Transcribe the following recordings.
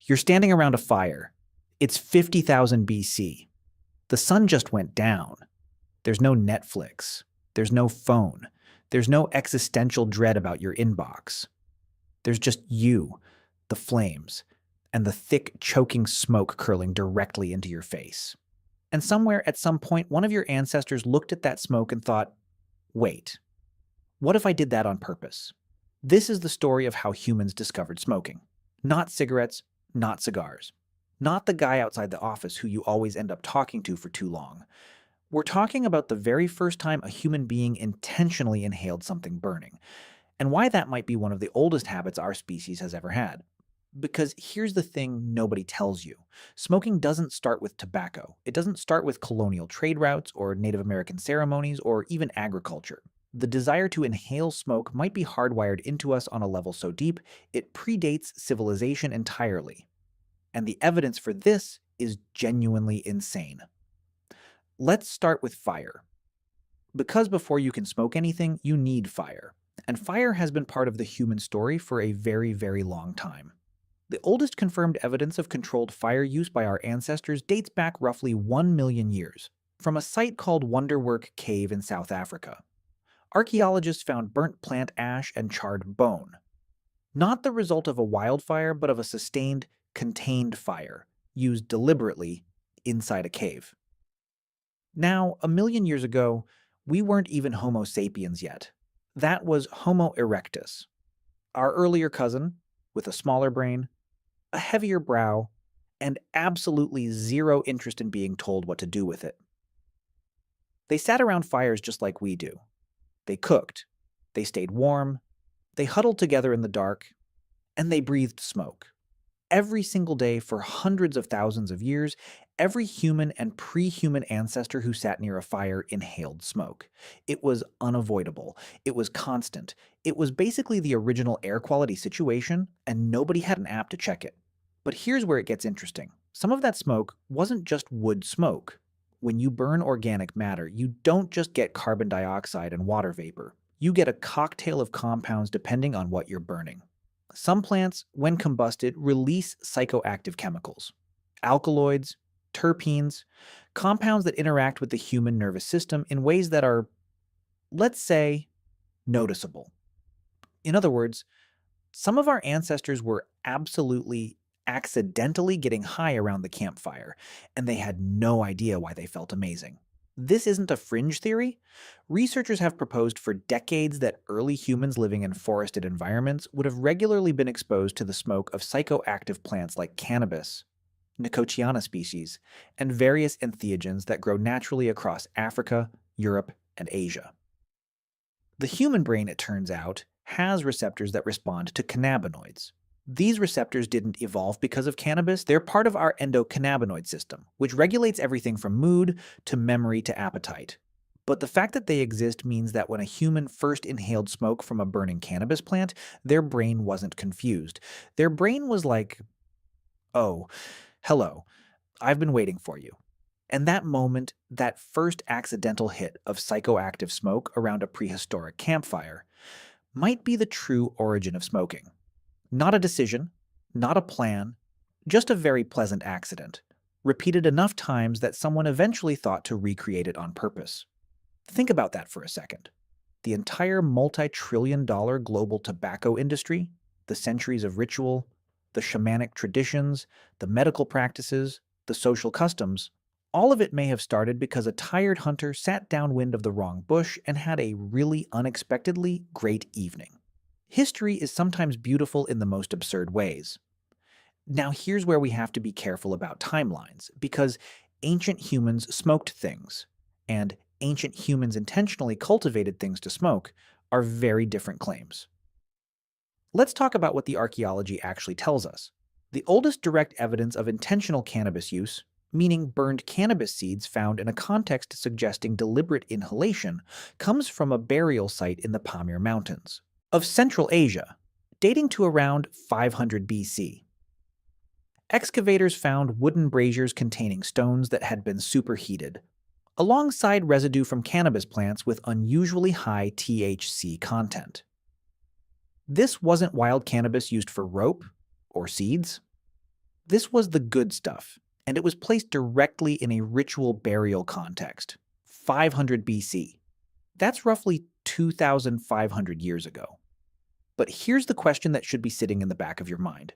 You're standing around a fire. It's 50,000 BC. The sun just went down. There's no Netflix. There's no phone. There's no existential dread about your inbox. There's just you, the flames, and the thick, choking smoke curling directly into your face. And somewhere at some point, one of your ancestors looked at that smoke and thought, wait, what if I did that on purpose? This is the story of how humans discovered smoking. Not cigarettes, not cigars. Not the guy outside the office who you always end up talking to for too long. We're talking about the very first time a human being intentionally inhaled something burning, and why that might be one of the oldest habits our species has ever had. Because here's the thing nobody tells you. Smoking doesn't start with tobacco. It doesn't start with colonial trade routes or Native American ceremonies or even agriculture. The desire to inhale smoke might be hardwired into us on a level so deep, it predates civilization entirely. And the evidence for this is genuinely insane. Let's start with fire. Because before you can smoke anything, you need fire. And fire has been part of the human story for a very, very long time. The oldest confirmed evidence of controlled fire use by our ancestors dates back roughly 1 million years, from a site called Wonderwork Cave in South Africa. Archaeologists found burnt plant ash and charred bone. Not the result of a wildfire, but of a sustained, contained fire, used deliberately inside a cave. Now, 1 million years ago, we weren't even Homo sapiens yet. That was Homo erectus, our earlier cousin, with a smaller brain, a heavier brow, and absolutely zero interest in being told what to do with it. They sat around fires just like we do. They cooked, they stayed warm, they huddled together in the dark, and they breathed smoke. Every single day for hundreds of thousands of years, every human and pre-human ancestor who sat near a fire inhaled smoke. It was unavoidable. It was constant. It was basically the original air quality situation, and nobody had an app to check it. But here's where it gets interesting. Some of that smoke wasn't just wood smoke. When you burn organic matter, you don't just get carbon dioxide and water vapor. You get a cocktail of compounds depending on what you're burning. Some plants, when combusted, release psychoactive chemicals, alkaloids, terpenes, compounds that interact with the human nervous system in ways that are, let's say, noticeable. In other words, some of our ancestors were absolutely accidentally getting high around the campfire, and they had no idea why they felt amazing. This isn't a fringe theory. Researchers have proposed for decades that early humans living in forested environments would have regularly been exposed to the smoke of psychoactive plants like cannabis, Nicotiana species, and various entheogens that grow naturally across Africa, Europe, and Asia. The human brain, it turns out, has receptors that respond to cannabinoids. These receptors didn't evolve because of cannabis. They're part of our endocannabinoid system, which regulates everything from mood to memory to appetite. But the fact that they exist means that when a human first inhaled smoke from a burning cannabis plant, their brain wasn't confused. Their brain was like, oh, hello, I've been waiting for you. And that moment, that first accidental hit of psychoactive smoke around a prehistoric campfire, might be the true origin of smoking. Not a decision, not a plan, just a very pleasant accident, repeated enough times that someone eventually thought to recreate it on purpose. Think about that for a second. The entire multi-trillion-dollar global tobacco industry, the centuries of ritual, the shamanic traditions, the medical practices, the social customs, all of it may have started because a tired hunter sat downwind of the wrong bush and had a really unexpectedly great evening. History is sometimes beautiful in the most absurd ways. Now here's where we have to be careful about timelines, because ancient humans smoked things, and ancient humans intentionally cultivated things to smoke are very different claims. Let's talk about what the archaeology actually tells us. The oldest direct evidence of intentional cannabis use, meaning burned cannabis seeds found in a context suggesting deliberate inhalation, comes from a burial site in the Pamir Mountains of Central Asia, dating to around 500 BC. Excavators found wooden braziers containing stones that had been superheated, alongside residue from cannabis plants with unusually high THC content. This wasn't wild cannabis used for rope or seeds. This was the good stuff, and it was placed directly in a ritual burial context, 500 BC. That's roughly 2,500 years ago. But here's the question that should be sitting in the back of your mind.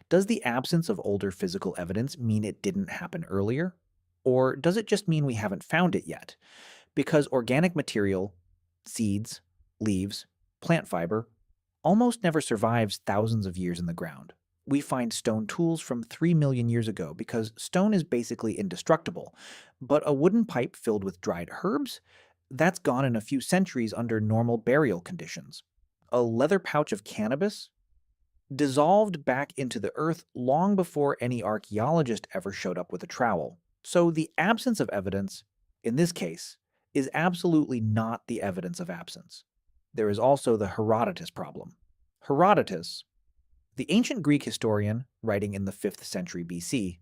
Does the absence of older physical evidence mean it didn't happen earlier? Or does it just mean we haven't found it yet? Because organic material, seeds, leaves, plant fiber, almost never survives thousands of years in the ground. We find stone tools from 3 million years ago because stone is basically indestructible. But a wooden pipe filled with dried herbs? That's gone in a few centuries under normal burial conditions. A leather pouch of cannabis? Dissolved back into the earth long before any archaeologist ever showed up with a trowel. So the absence of evidence, in this case, is absolutely not the evidence of absence. There is also the Herodotus problem. Herodotus, the ancient Greek historian writing in the 5th century BC,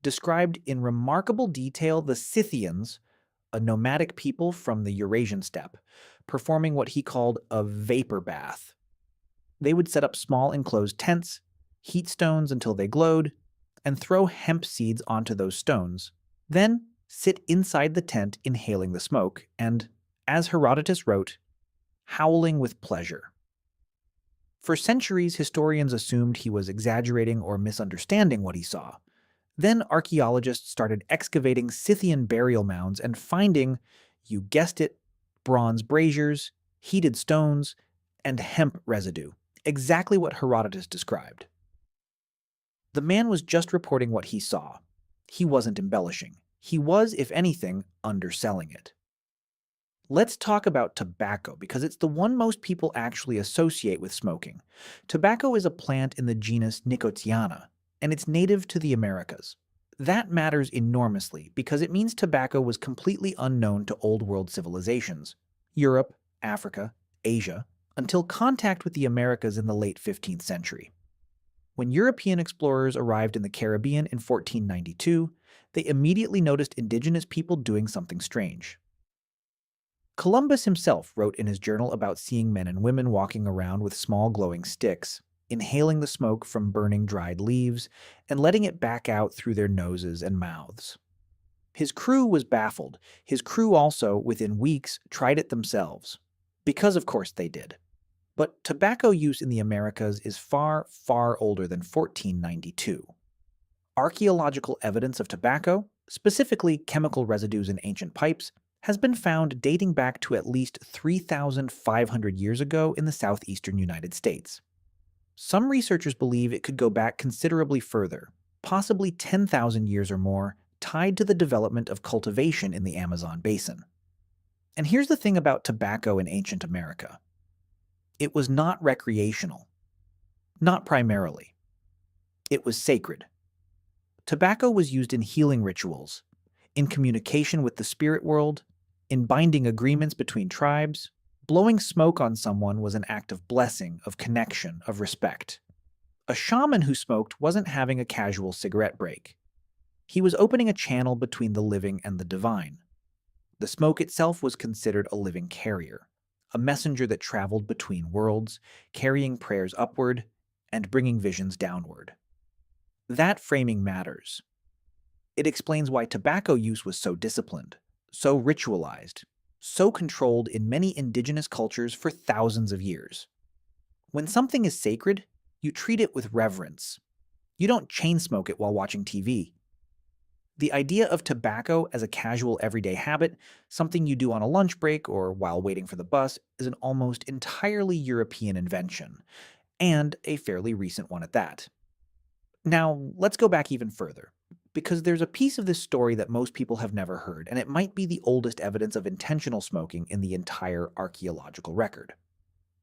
described in remarkable detail the Scythians, a nomadic people from the Eurasian steppe, performing what he called a vapor bath. They would set up small enclosed tents, heat stones until they glowed, and throw hemp seeds onto those stones. Then sit inside the tent inhaling the smoke and, as Herodotus wrote, howling with pleasure. For centuries, historians assumed he was exaggerating or misunderstanding what he saw. Then archaeologists started excavating Scythian burial mounds and finding, you guessed it, bronze braziers, heated stones, and hemp residue, exactly what Herodotus described. The man was just reporting what he saw. He wasn't embellishing. He was, if anything, underselling it. Let's talk about tobacco, because it's the one most people actually associate with smoking. Tobacco is a plant in the genus Nicotiana, and it's native to the Americas. That matters enormously because it means tobacco was completely unknown to Old World civilizations, Europe, Africa, Asia, until contact with the Americas in the late 15th century. When European explorers arrived in the Caribbean in 1492, they immediately noticed indigenous people doing something strange. Columbus himself wrote in his journal about seeing men and women walking around with small glowing sticks, inhaling the smoke from burning dried leaves, and letting it back out through their noses and mouths. His crew was baffled. His crew also, within weeks, tried it themselves. Because of course they did. But tobacco use in the Americas is far, far older than 1492. Archaeological evidence of tobacco, specifically chemical residues in ancient pipes, has been found dating back to at least 3,500 years ago in the southeastern United States. Some researchers believe it could go back considerably further, possibly 10,000 years or more, tied to the development of cultivation in the Amazon basin. And here's the thing about tobacco in ancient America. It was not recreational. Not primarily. It was sacred. Tobacco was used in healing rituals, in communication with the spirit world, in binding agreements between tribes. Blowing smoke on someone was an act of blessing, of connection, of respect. A shaman who smoked wasn't having a casual cigarette break. He was opening a channel between the living and the divine. The smoke itself was considered a living carrier, a messenger that traveled between worlds, carrying prayers upward and bringing visions downward. That framing matters. It explains why tobacco use was so disciplined, so ritualized, so controlled in many indigenous cultures for thousands of years. When something is sacred, you treat it with reverence. You don't chain smoke it while watching TV. The idea of tobacco as a casual everyday habit, something you do on a lunch break or while waiting for the bus, is an almost entirely European invention, and a fairly recent one at that. Now, let's go back even further, because there's a piece of this story that most people have never heard, and it might be the oldest evidence of intentional smoking in the entire archaeological record.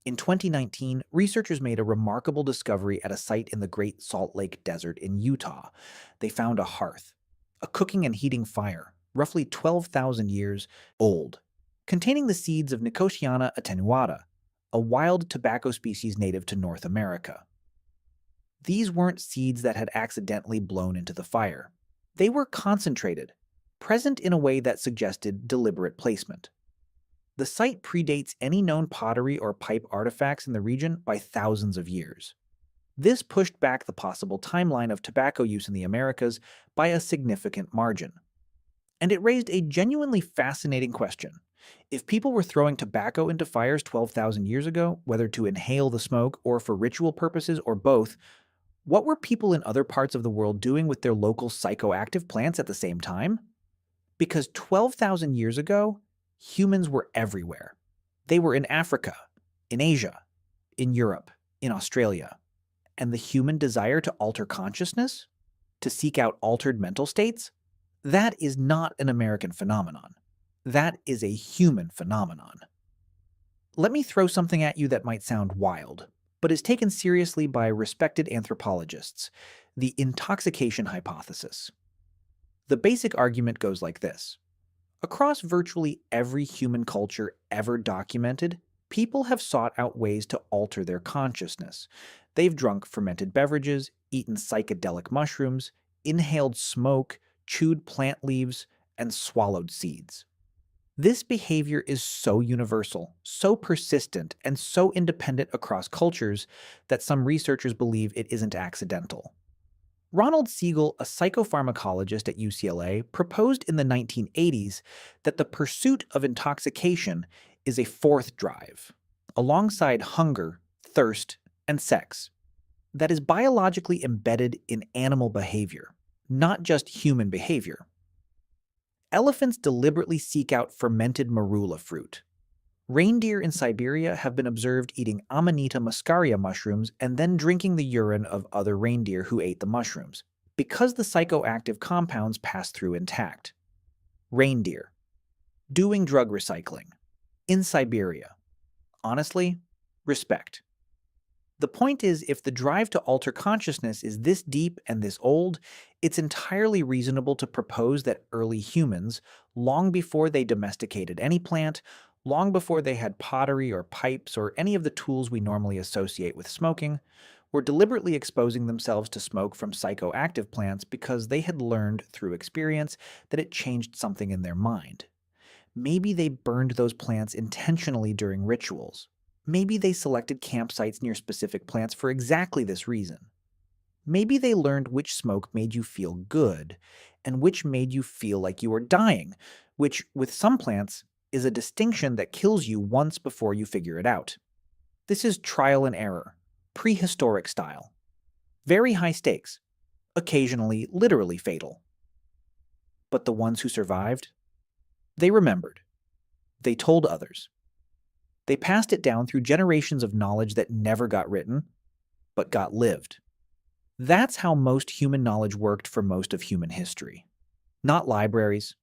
In 2019, researchers made a remarkable discovery at a site in the Great Salt Lake Desert in Utah. They found a hearth, a cooking and heating fire, roughly 12,000 years old, containing the seeds of Nicotiana attenuata, a wild tobacco species native to North America. These weren't seeds that had accidentally blown into the fire. They were concentrated, present in a way that suggested deliberate placement. The site predates any known pottery or pipe artifacts in the region by thousands of years. This pushed back the possible timeline of tobacco use in the Americas by a significant margin. And it raised a genuinely fascinating question. If people were throwing tobacco into fires 12,000 years ago, whether to inhale the smoke or for ritual purposes or both, what were people in other parts of the world doing with their local psychoactive plants at the same time? Because 12,000 years ago, humans were everywhere. They were in Africa, in Asia, in Europe, in Australia. And the human desire to alter consciousness, to seek out altered mental states, that is not an American phenomenon. That is a human phenomenon. Let me throw something at you that might sound wild, but is taken seriously by respected anthropologists: the intoxication hypothesis. The basic argument goes like this. Across virtually every human culture ever documented, people have sought out ways to alter their consciousness. They've drunk fermented beverages, eaten psychedelic mushrooms, inhaled smoke, chewed plant leaves, and swallowed seeds. This behavior is so universal, so persistent, and so independent across cultures that some researchers believe it isn't accidental. Ronald Siegel, a psychopharmacologist at UCLA, proposed in the 1980s that the pursuit of intoxication is a fourth drive, alongside hunger, thirst, and sex, that is biologically embedded in animal behavior, not just human behavior. Elephants deliberately seek out fermented marula fruit. Reindeer in Siberia have been observed eating Amanita muscaria mushrooms and then drinking the urine of other reindeer who ate the mushrooms, because the psychoactive compounds pass through intact. Reindeer. Doing drug recycling. In Siberia. Honestly, respect. The point is, if the drive to alter consciousness is this deep and this old, it's entirely reasonable to propose that early humans, long before they domesticated any plant, long before they had pottery or pipes or any of the tools we normally associate with smoking, were deliberately exposing themselves to smoke from psychoactive plants because they had learned through experience that it changed something in their mind. Maybe they burned those plants intentionally during rituals. Maybe they selected campsites near specific plants for exactly this reason. Maybe they learned which smoke made you feel good and which made you feel like you were dying, which, with some plants, is a distinction that kills you once before you figure it out. This is trial and error, prehistoric style. Very high stakes, occasionally literally fatal. But the ones who survived? They remembered. They told others. They passed it down through generations of knowledge that never got written, but got lived. That's how most human knowledge worked for most of human history. Not libraries,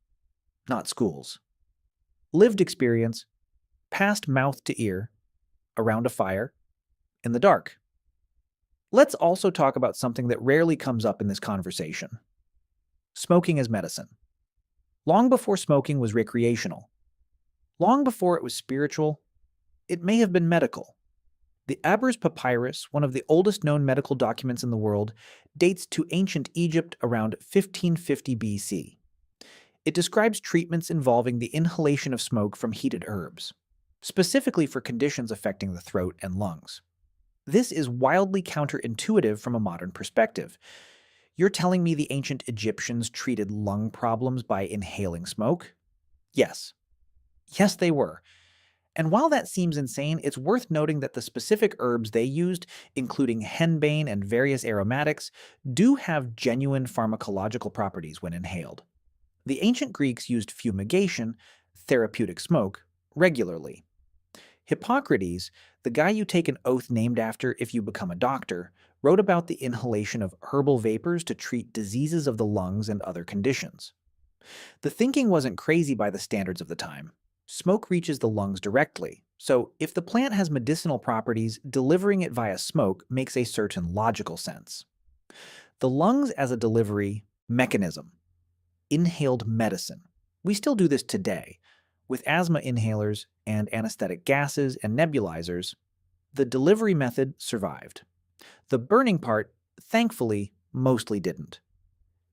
not schools. Lived experience, passed mouth to ear, around a fire, in the dark. Let's also talk about something that rarely comes up in this conversation. Smoking as medicine. Long before smoking was recreational, long before it was spiritual, it may have been medical. The Aber's Papyrus, one of the oldest known medical documents in the world, dates to ancient Egypt around 1550 BC. It describes treatments involving the inhalation of smoke from heated herbs, specifically for conditions affecting the throat and lungs. This is wildly counterintuitive from a modern perspective. You're telling me the ancient Egyptians treated lung problems by inhaling smoke? Yes. Yes, they were. And while that seems insane, it's worth noting that the specific herbs they used, including henbane and various aromatics, do have genuine pharmacological properties when inhaled. The ancient Greeks used fumigation, therapeutic smoke, regularly. Hippocrates, the guy you take an oath named after if you become a doctor, wrote about the inhalation of herbal vapors to treat diseases of the lungs and other conditions. The thinking wasn't crazy by the standards of the time. Smoke reaches the lungs directly, so if the plant has medicinal properties, delivering it via smoke makes a certain logical sense. The lungs as a delivery mechanism. Inhaled medicine. We still do this today. With asthma inhalers and anesthetic gases and nebulizers, the delivery method survived. The burning part, thankfully, mostly didn't.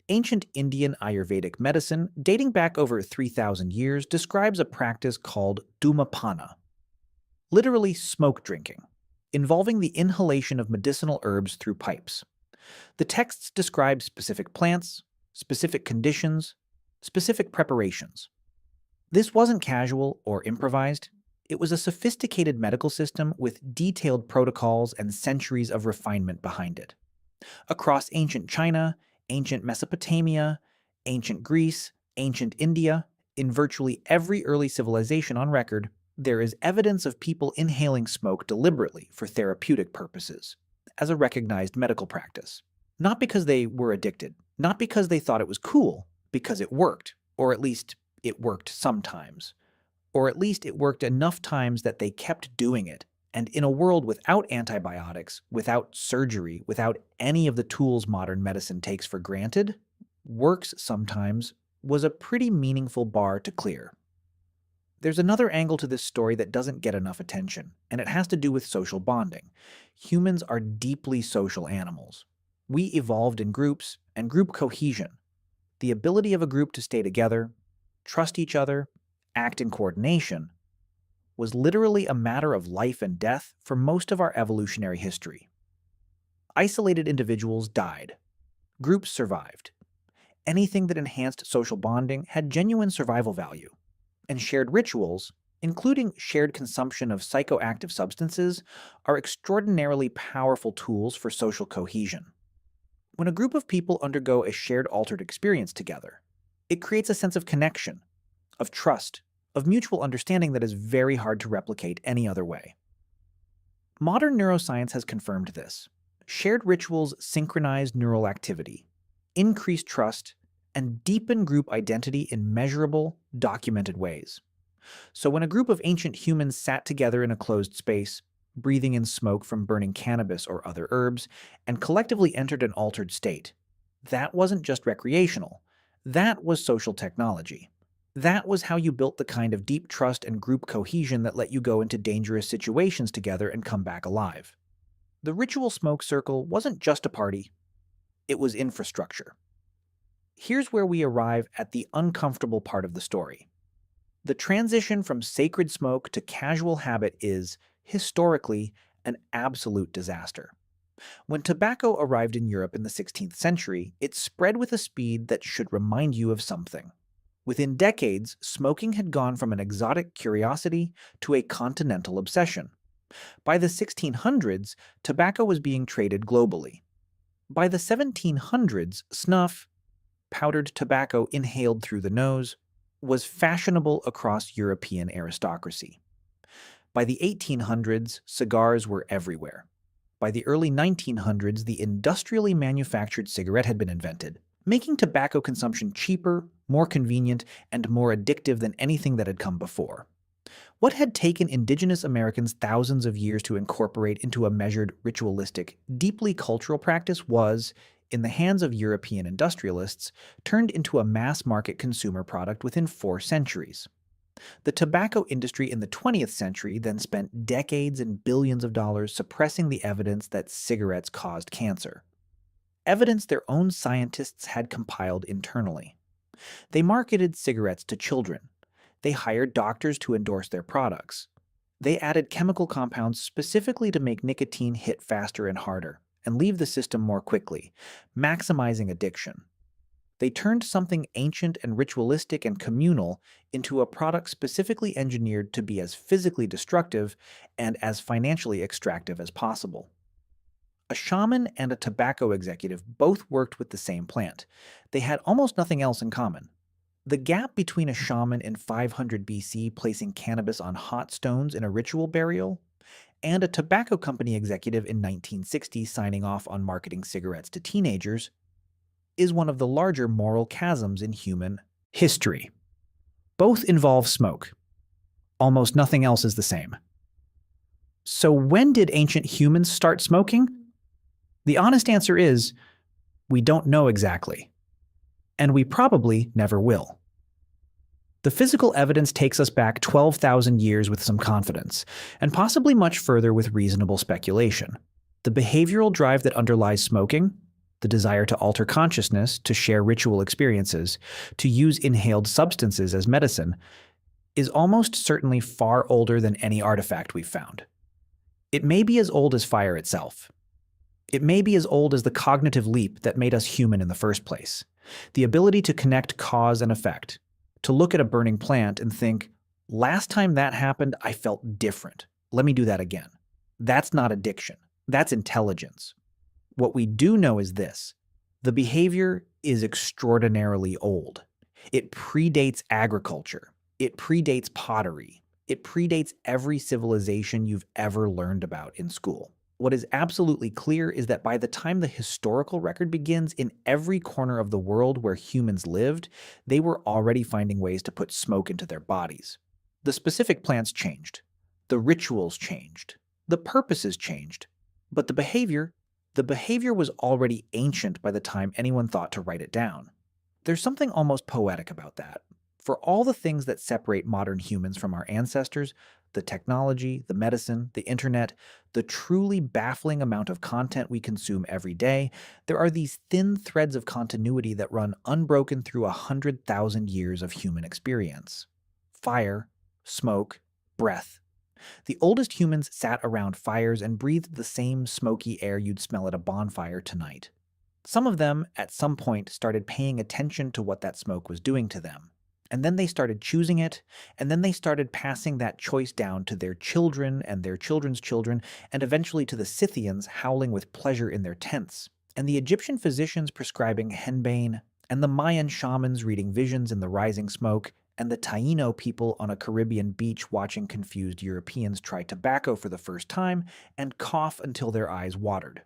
Ancient Indian Ayurvedic medicine, dating back over 3,000 years, describes a practice called dhumapana, literally smoke drinking. involving the inhalation of medicinal herbs through pipes. The texts describe specific plants, specific conditions, specific preparations. This wasn't casual or improvised. It was a sophisticated medical system with detailed protocols and centuries of refinement behind it. Across ancient China, ancient Mesopotamia, ancient Greece, ancient India, in virtually every early civilization on record, there is evidence of people inhaling smoke deliberately for therapeutic purposes, as a recognized medical practice. Not because they were addicted, not because they thought it was cool, because it worked, or at least it worked sometimes. Or at least it worked enough times that they kept doing it. And in a world without antibiotics, without surgery, without any of the tools modern medicine takes for granted, works sometimes was a pretty meaningful bar to clear. There's another angle to this story that doesn't get enough attention, and it has to do with social bonding. Humans are deeply social animals. We evolved in groups, and group cohesion, the ability of a group to stay together, trust each other, act in coordination, was literally a matter of life and death for most of our evolutionary history. Isolated individuals died. Groups survived. Anything that enhanced social bonding had genuine survival value. And shared rituals, including shared consumption of psychoactive substances, are extraordinarily powerful tools for social cohesion. When a group of people undergo a shared altered experience together, it creates a sense of connection, of trust, of mutual understanding that is very hard to replicate any other way. Modern neuroscience has confirmed this. Shared rituals synchronize neural activity, increase trust, and deepen group identity in measurable, documented ways. So when a group of ancient humans sat together in a closed space, breathing in smoke from burning cannabis or other herbs, and collectively entered an altered state, that wasn't just recreational. That was social technology. That was how you built the kind of deep trust and group cohesion that let you go into dangerous situations together and come back alive. The ritual smoke circle wasn't just a party, it was infrastructure. Here's where we arrive at the uncomfortable part of the story. The transition from sacred smoke to casual habit is, historically, an absolute disaster. When tobacco arrived in Europe in the 16th century, it spread with a speed that should remind you of something. Within decades, smoking had gone from an exotic curiosity to a continental obsession. By the 1600s, tobacco was being traded globally. By the 1700s, snuff, powdered tobacco inhaled through the nose, was fashionable across European aristocracy. By the 1800s, cigars were everywhere. By the early 1900s, the industrially manufactured cigarette had been invented, making tobacco consumption cheaper, more convenient, and more addictive than anything that had come before. What had taken Indigenous Americans thousands of years to incorporate into a measured, ritualistic, deeply cultural practice was, in the hands of European industrialists, turned into a mass-market consumer product within 4 centuries. The tobacco industry in the 20th century then spent decades and billions of dollars suppressing the evidence that cigarettes caused cancer. Evidence their own scientists had compiled internally. They marketed cigarettes to children. They hired doctors to endorse their products. They added chemical compounds specifically to make nicotine hit faster and harder, and leave the system more quickly, maximizing addiction. They turned something ancient and ritualistic and communal into a product specifically engineered to be as physically destructive and as financially extractive as possible. A shaman and a tobacco executive both worked with the same plant. They had almost nothing else in common. The gap between a shaman in 500 BC placing cannabis on hot stones in a ritual burial and a tobacco company executive in 1960 signing off on marketing cigarettes to teenagers is one of the larger moral chasms in human history. Both involve smoke. Almost nothing else is the same. So when did ancient humans start smoking? The honest answer is, we don't know exactly. And we probably never will. The physical evidence takes us back 12,000 years with some confidence, and possibly much further with reasonable speculation. The behavioral drive that underlies smoking, the desire to alter consciousness, to share ritual experiences, to use inhaled substances as medicine, is almost certainly far older than any artifact we've found. It may be as old as fire itself. It may be as old as the cognitive leap that made us human in the first place. The ability to connect cause and effect, to look at a burning plant and think, last time that happened, I felt different. Let me do that again. That's not addiction. That's intelligence. What we do know is this: the behavior is extraordinarily old. It predates agriculture. It predates pottery. It predates every civilization you've ever learned about in school. What is absolutely clear is that by the time the historical record begins, in every corner of the world where humans lived, they were already finding ways to put smoke into their bodies. The specific plants changed. The rituals changed. The purposes changed. But the behavior was already ancient by the time anyone thought to write it down. There's something almost poetic about that. For all the things that separate modern humans from our ancestors, the technology, the medicine, the internet, the truly baffling amount of content we consume every day, there are these thin threads of continuity that run unbroken through 100,000 years of human experience. Fire, smoke, breath. The oldest humans sat around fires and breathed the same smoky air you'd smell at a bonfire tonight. Some of them, at some point, started paying attention to what that smoke was doing to them. And then they started choosing it, and then they started passing that choice down to their children and their children's children, and eventually to the Scythians howling with pleasure in their tents, and the Egyptian physicians prescribing henbane, and the Mayan shamans reading visions in the rising smoke, and the Taino people on a Caribbean beach watching confused Europeans try tobacco for the first time and cough until their eyes watered.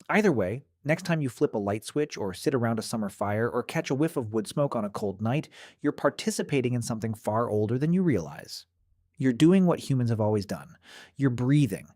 Either way, next time you flip a light switch or sit around a summer fire or catch a whiff of wood smoke on a cold night, you're participating in something far older than you realize. You're doing what humans have always done. You're breathing.